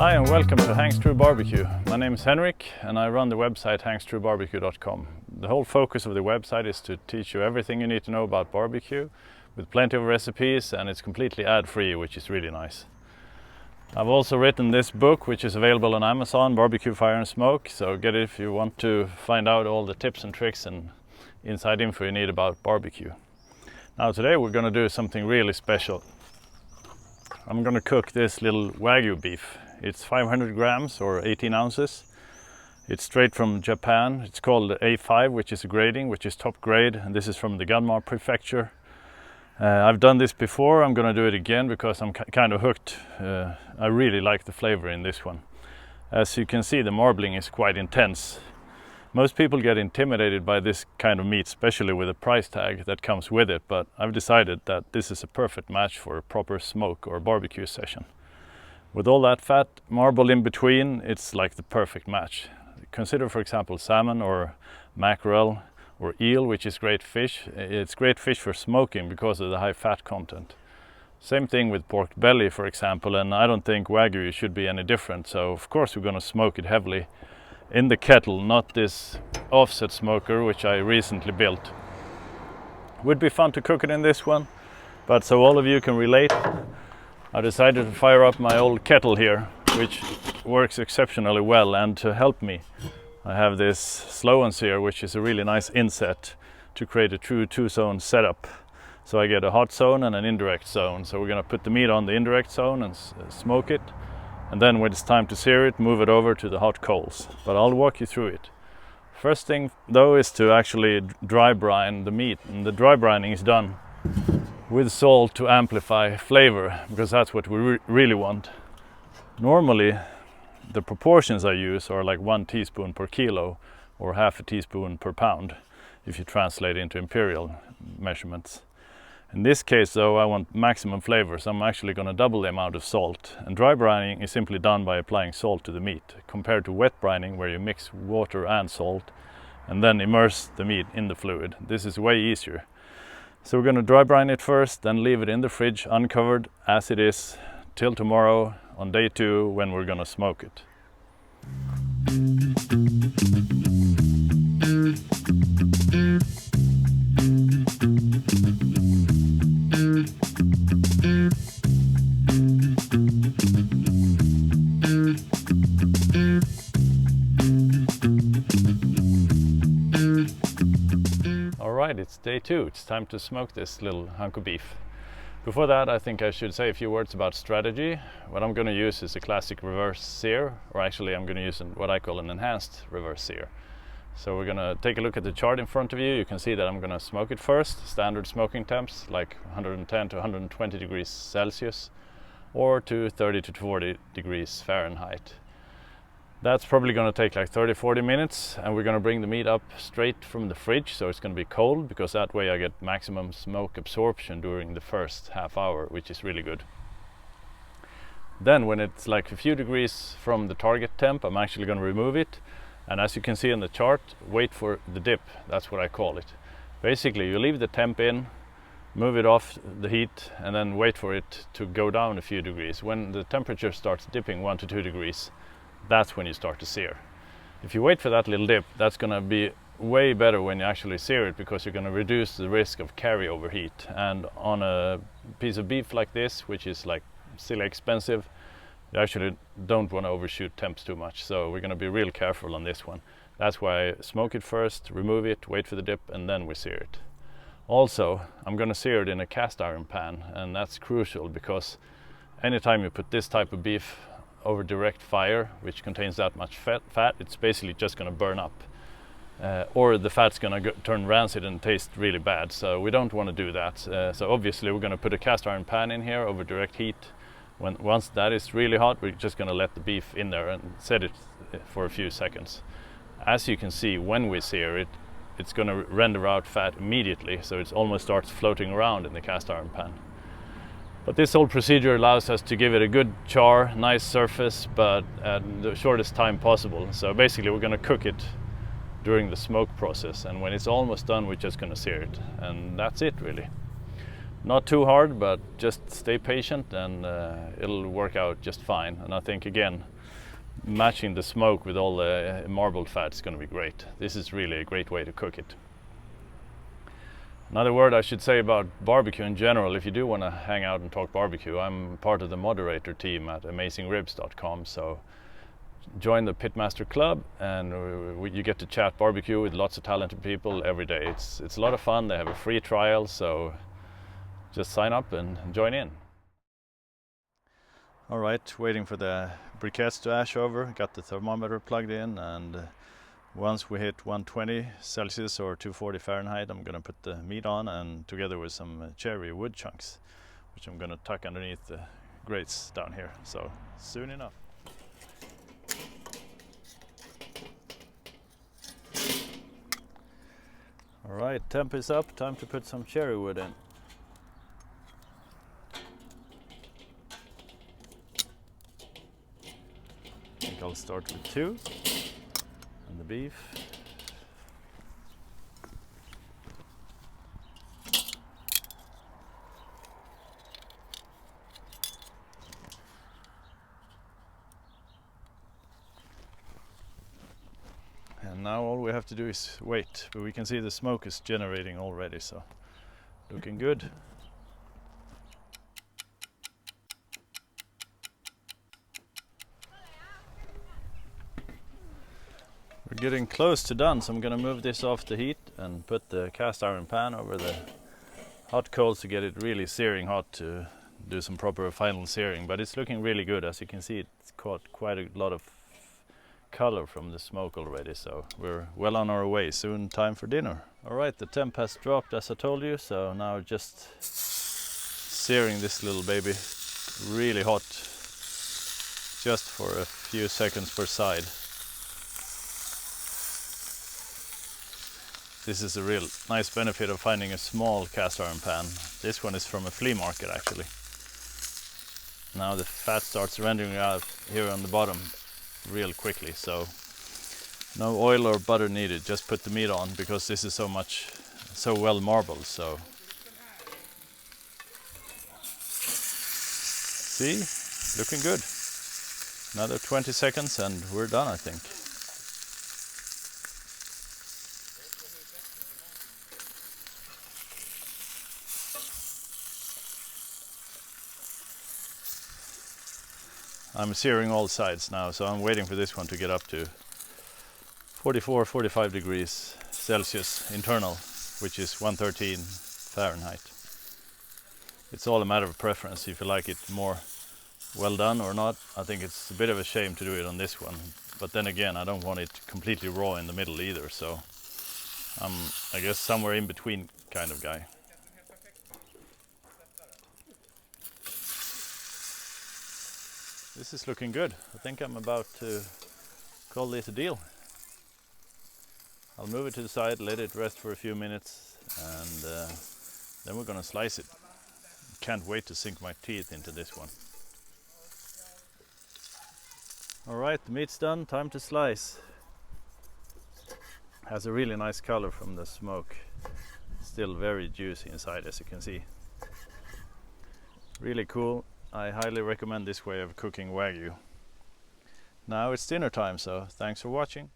Hi and welcome to Hanks True Barbecue. My name is Henrik and I run the website hankstruebarbecue.com. The whole focus of the website is to teach you everything you need to know about barbecue with plenty of recipes, and it's completely ad-free, which is really nice. I've also written this book, which is available on Amazon, Barbecue, Fire and Smoke, so get it if you want to find out all the tips and tricks and inside info you need about barbecue. Now today we're going to do something really special. I'm going to cook this little Wagyu beef. It's 500 grams or 18 ounces. It's straight from Japan. It's called A5, which is a grading, which is top grade, and this is from the Gunma prefecture. I've done this before. I'm going to do it again because I'm kind of hooked. I really like the flavor in this one. As you can see, the marbling is quite intense. Most people get intimidated by this kind of meat, especially with the price tag that comes with it, but I've decided that this is a perfect match for a proper smoke or barbecue session. With all that fat marble in between, it's like the perfect match. Consider, for example, salmon or mackerel or eel, which is great fish. It's great fish for smoking because of the high fat content. Same thing with pork belly, for example, and I don't think Wagyu should be any different. So of course we're going to smoke it heavily in the kettle, not this offset smoker which I recently built. Would be fun to cook it in this one, but so all of you can relate, I decided to fire up my old kettle here, which works exceptionally well, and to help me I have this Slow N Sear, which is a really nice inset to create a true two-zone setup. So I get a hot zone and an indirect zone. So we're going to put the meat on the indirect zone and smoke it. And then when it's time to sear it, move it over to the hot coals. But I'll walk you through it. First thing though is to actually dry brine the meat. And the dry brining is done with salt to amplify flavor, because that's what we really want. Normally, the proportions I use are like 1 teaspoon per kilo or half a teaspoon per pound if you translate into imperial measurements. In this case though, I want maximum flavor, so I'm actually going to double the amount of salt. And dry brining is simply done by applying salt to the meat, compared to wet brining where you mix water and salt and then immerse the meat in the fluid. This is way easier. So we're going to dry brine it first, then leave it in the fridge uncovered as it is till tomorrow on day 2 when we're going to smoke it. Alright, it's day 2. It's time to smoke this little hunk of beef. Before that, I think I should say a few words about strategy. What I'm going to use is a classic reverse sear, or actually I'm going to use what I call an enhanced reverse sear. So we're going to take a look at the chart in front of you. You can see that I'm going to smoke it first. Standard smoking temps like 110 to 120 degrees Celsius or to 30 to 40 degrees Fahrenheit. That's probably going to take like 30-40 minutes, and we're going to bring the meat up straight from the fridge, so it's going to be cold, because that way I get maximum smoke absorption during the first half hour, which is really good. Then when it's like a few degrees from the target temp, I'm actually going to remove it, and as you can see in the chart, wait for the dip. That's what I call it. Basically you leave the temp in, move it off the heat, and then wait for it to go down a few degrees. When the temperature starts dipping 1 to 2 degrees, that's when you start to sear. If you wait for that little dip, that's going to be way better when you actually sear it, because you're going to reduce the risk of carryover heat. And on a piece of beef like this, which is like still expensive, you actually don't want to overshoot temps too much. So we're going to be real careful on this one. That's why I smoke it first, remove it, wait for the dip, and then we sear it. Also, I'm going to sear it in a cast iron pan, and that's crucial because anytime you put this type of beef over direct fire, which contains that much fat, it's basically just going to burn up, or the fat's going to turn rancid and taste really bad. So we don't want to do that. So obviously we're going to put a cast iron pan in here over direct heat. Once that is really hot, we're just going to let the beef in there and set it for a few seconds. As you can see, when we sear it, it's going to render out fat immediately, so it almost starts floating around in the cast iron pan. But this whole procedure allows us to give it a good char, nice surface, but at the shortest time possible. So basically we're going to cook it during the smoke process, and when it's almost done we're just going to sear it, and that's it really. Not too hard, but just stay patient and it'll work out just fine. And I think again, matching the smoke with all the marbled fat is going to be great. This is really a great way to cook it. Another word I should say about barbecue in general, if you do want to hang out and talk barbecue, I'm part of the moderator team at AmazingRibs.com, so join the Pitmaster Club and you get to chat barbecue with lots of talented people every day. It's a lot of fun. They have a free trial, so just sign up and join in. All right, waiting for the briquettes to ash over. Got the thermometer plugged in, and once we hit 120 Celsius or 240 Fahrenheit, I'm going to put the meat on, and together with some cherry wood chunks, which I'm going to tuck underneath the grates down here. So soon enough. All right, temp is up. Time to put some cherry wood in. I think I'll start with 2 and the beef. And now all we have to do is wait, but we can see the smoke is generating already, so looking good. We're getting close to done, so I'm going to move this off the heat and put the cast iron pan over the hot coals to get it really searing hot to do some proper final searing. But it's looking really good. As you can see, it's caught quite a lot of color from the smoke already, so we're well on our way. Soon time for dinner. All right, the temp has dropped as I told you, so now just searing this little baby really hot, just for a few seconds per side. This is a real nice benefit of finding a small cast iron pan. This one is from a flea market actually. Now the fat starts rendering out here on the bottom real quickly, so no oil or butter needed. Just put the meat on because this is so well marbled. So see, looking good. Another 20 seconds and we're done, I think. I'm searing all sides now, so I'm waiting for this one to get up to 44-45 degrees Celsius internal, which is 113 Fahrenheit. It's all a matter of preference, if you like it more well done or not. I think it's a bit of a shame to do it on this one, but then again, I don't want it completely raw in the middle either, so I'm, I guess, somewhere in between kind of guy. This is looking good. I think I'm about to call this a deal. I'll move it to the side, let it rest for a few minutes, and then we're gonna slice it. Can't wait to sink my teeth into this one. All right, the meat's done, time to slice. Has a really nice color from the smoke. Still very juicy inside, as you can see. Really cool. I highly recommend this way of cooking Wagyu. Now it's dinner time, so thanks for watching.